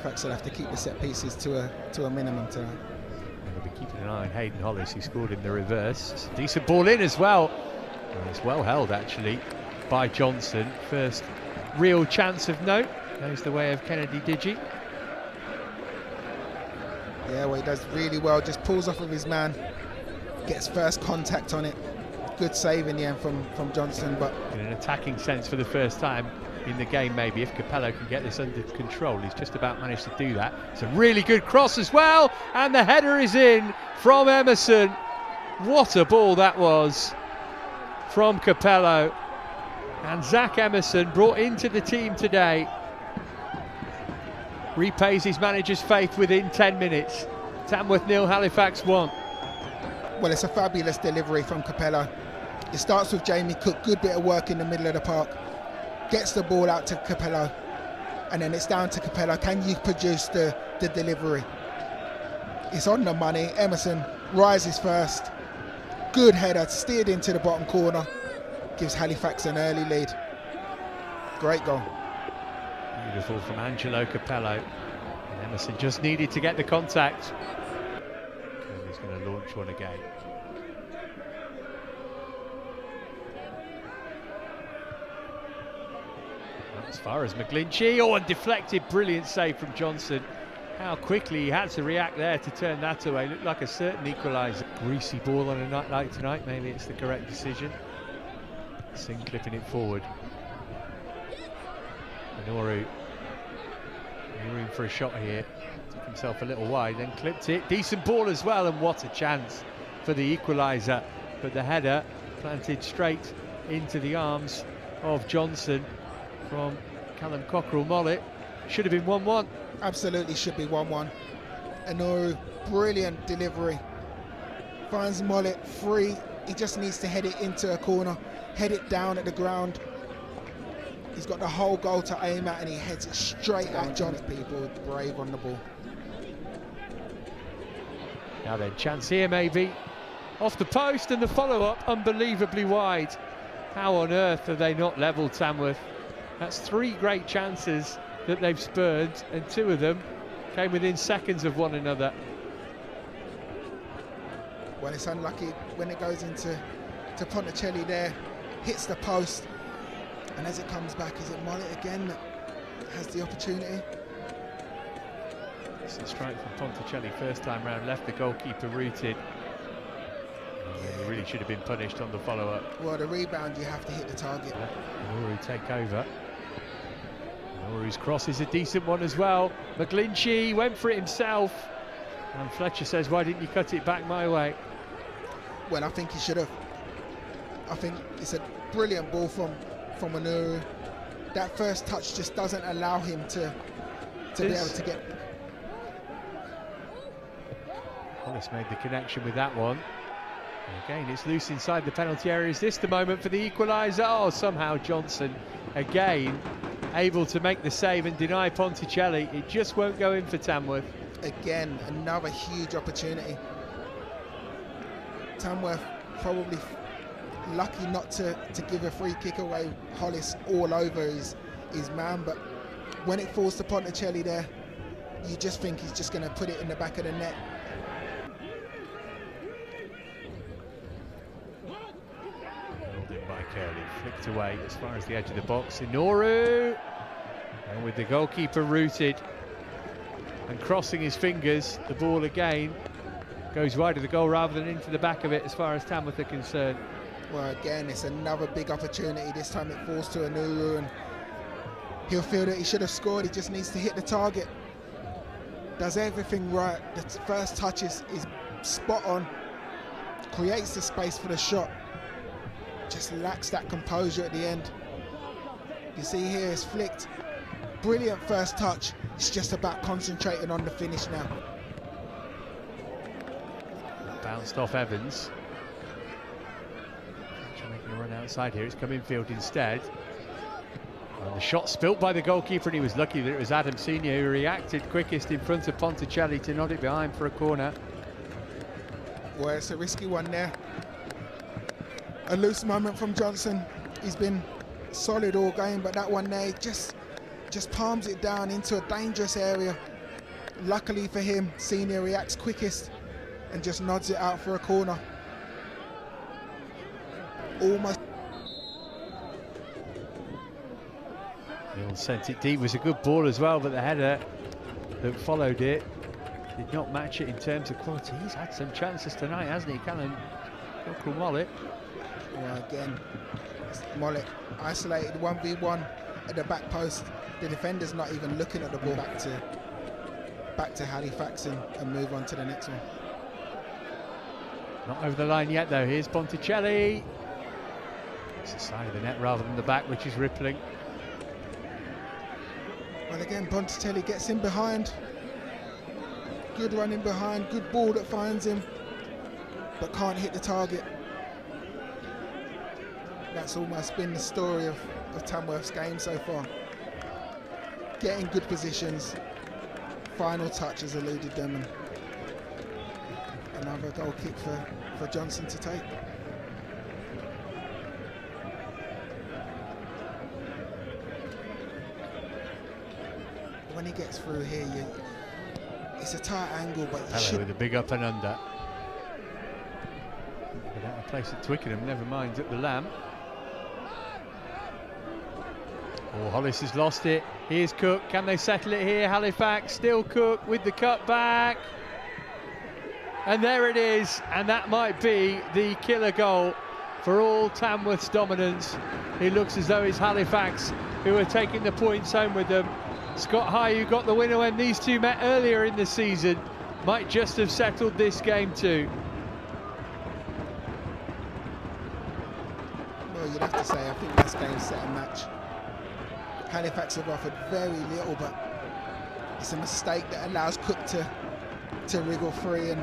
Halifax will have to keep the set pieces to a minimum tonight. We'll be keeping an eye on Hayden Hollis, who scored in the reverse. Decent ball in as well. And it's well held actually by Johnson. First real chance of note goes the way of Kennedy Digi. Yeah, well, he does really well. Just pulls off of his man, gets first contact on it. Good save in the end from Johnson, but in an attacking sense for the first time in the game, maybe if Capello can get this under control. He's just about managed to do that. It's a really good cross as well, and the header is in from Emerson. What a ball that was from Capello, and Zach Emerson, brought into the team today, repays his manager's faith within 10 minutes. Tamworth 0, Halifax 1. Well, it's a fabulous delivery from Capello. It starts with Jamie Cook, good bit of work in the middle of the park, gets the ball out to Capello, and then it's down to Capello. Can you produce the delivery? It's on the money. Emerson rises first. Good header, steered into the bottom corner. Gives Halifax an early lead. Great goal. Beautiful from Angelo Capello. And Emerson just needed to get the contact. And he's going to launch one again. As far as McGlinchey, oh, and deflected, brilliant save from Johnson. How quickly he had to react there to turn that away. Looked like a certain equaliser. Greasy ball on a night like tonight, maybe it's the correct decision. Singh clipping it forward. Minoru room for a shot here. Took himself a little wide, then clipped it. Decent ball as well, and what a chance for the equaliser. But the header planted straight into the arms of Johnson from Callum Cockrell-Mollett. Should have been 1-1. Absolutely should be 1-1. Minoru, brilliant delivery. Finds Mollett free. He just needs to head it into a corner, head it down at the ground. He's got the whole goal to aim at, and he heads it straight at John's people. Brave on the ball. Now then, chance here maybe. Off the post, and the follow-up unbelievably wide. How on earth have they not levelled Tamworth? That's 3 great chances that they've spurred, and 2 of them came within seconds of one another. Well, it's unlucky when it goes into Ponticelli there, hits the post, and as it comes back, is it Mollett again that has the opportunity? It's a strike from Ponticelli first time round, left the goalkeeper rooted. He really should have been punished on the follow-up. Well, the rebound, you have to hit the target. Minoru take over. Minoru's cross is a decent one as well. McGlinchey went for it himself, and Fletcher says, why didn't you cut it back my way? Well, I think he should have. I think it's a brilliant ball from Minoru. That first touch just doesn't allow him to be able to get. Hollis made the connection with that one. And again, it's loose inside the penalty area. Is this the moment for the equaliser? Oh, somehow Johnson again able to make the save and deny Ponticelli. It just won't go in for Tamworth. Again, another huge opportunity. Tamworth probably lucky not to give a free kick away. Hollis all over his man, but when it falls to Ponticelli there, you just think he's just going to put it in the back of the net. Held in by Curley, flicked away as far as the edge of the box. Minoru, and with the goalkeeper rooted and crossing his fingers, the ball again goes wide of the goal rather than into the back of it as far as Tamworth are concerned. Well, again, it's another big opportunity. This time it falls to Minoru, and he'll feel that he should have scored. He just needs to hit the target. Does everything right. The first touch is spot on. Creates the space for the shot. Just lacks that composure at the end. You see here, it's flicked. Brilliant first touch. It's just about concentrating on the finish now. Bounced off Evans. Making a run outside here. It's come infield instead. And the shot spilt by the goalkeeper, and he was lucky that it was Adam Senior who reacted quickest in front of Ponticelli to nod it behind for a corner. Well, it's a risky one there. A loose moment from Johnson. He's been solid all game, but that one there just palms it down into a dangerous area. luckily for him, Senior reacts quickest and just nods it out for a corner. Almost. Hill sent it deep, was a good ball as well, but the header that followed it did not match it in terms of quality. He's had some chances tonight, hasn't he, Callum? Uncle Mollet. Well, again, Mollet isolated 1v1 at the back post. The defender's not even looking at the ball. Back to Halifax and move on to the next one. Not over the line yet though. Here's Ponticelli. It's the side of the net rather than the back, which is rippling. Well, again, Ponticelli gets in behind. Good running behind, good ball that finds him, but can't hit the target. That's almost been the story of Tamworth's game so far. Getting good positions, final touch has eluded them, and another goal kick for Johnson to take. When he gets through here, it's a tight angle, but you should... with a big up and under. Without a place at Twickenham, never mind at the Lamb. Oh, Hollis has lost it. Here's Cook. Can they settle it here? Halifax, still Cook with the cut back. And there it is. And that might be the killer goal for all Tamworth's dominance. It looks as though it's Halifax who are taking the points home with them. Scott High, who got the winner when these two met earlier in the season, might just have settled this game too. Well, you'd have to say, I think this game set a match. Halifax have offered very little, but it's a mistake that allows Cook to wriggle free, and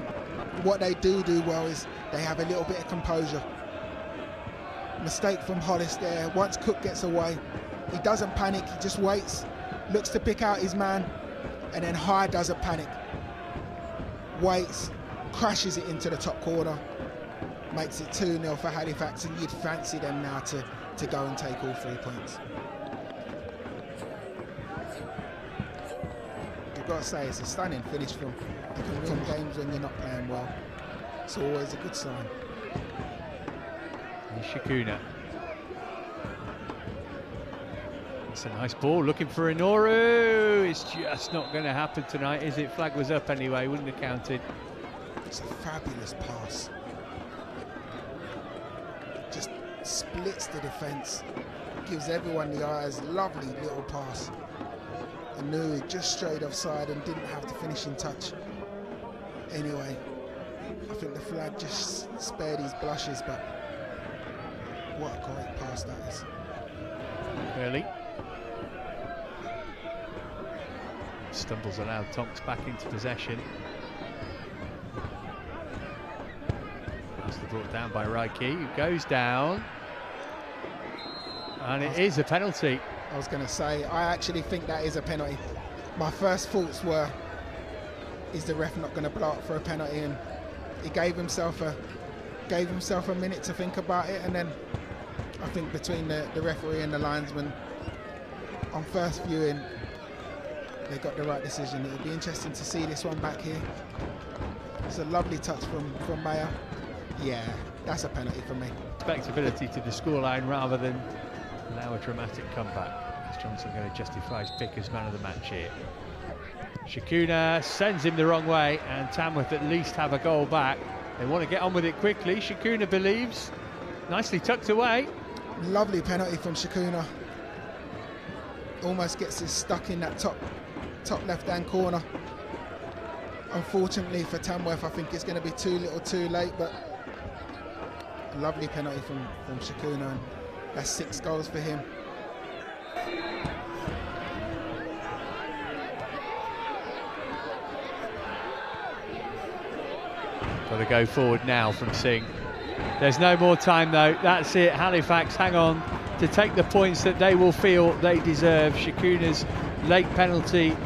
what they do well is they have a little bit of composure. Mistake from Hollis there. Once Cook gets away, he doesn't panic, he just waits, looks to pick out his man, and then High doesn't panic. Waits, crashes it into the top corner, makes it 2-0 for Halifax, and you'd fancy them now to go and take all 3 points. I've got to say, it's a stunning finish from games when you're not playing well. It's always a good sign. And Shakuna. It's a nice ball, looking for Inoru. It's just not going to happen tonight, is it? Flag was up anyway, wouldn't have counted. It's a fabulous pass. Just splits the defence, gives everyone the eyes. Lovely little pass. Inoru just straight offside and didn't have the finishing touch. Anyway, I think the flag just spared his blushes, but what a great pass that is. Early. Stumbles allowed Tonks back into possession. That's brought down by Raiki, who goes down. And it is a penalty. I was going to say, I actually think that is a penalty. My first thoughts were, is the ref not going to blow up for a penalty? And he gave himself a minute to think about it, and then I think between the referee and the linesman, on first viewing, they got the right decision. It'll be interesting to see this one back here. It's a lovely touch from Mayer. Yeah, that's a penalty for me. Respectability to the scoreline rather than allow a dramatic comeback. Is Johnson going to justify his pick as man of the match here? Shakuna sends him the wrong way, and Tamworth at least have a goal back. They want to get on with it quickly. Shakuna believes. Nicely tucked away. Lovely penalty from Shakuna. Almost gets us stuck in that top left-hand corner. Unfortunately for Tamworth, I think it's going to be too little too late, but a lovely penalty from Shakuna, and that's 6 goals for him. Got to go forward now from Singh. There's no more time though. That's it. Halifax hang on to take the points that they will feel they deserve. Shakuna's late penalty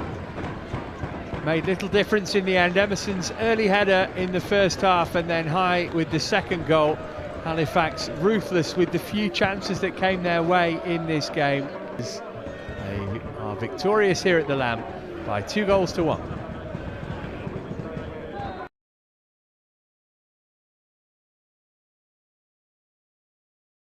made little difference in the end. Emerson's early header in the first half, and then High with the second goal. Halifax ruthless with the few chances that came their way in this game. They are victorious here at the Lamb by 2 goals to 1.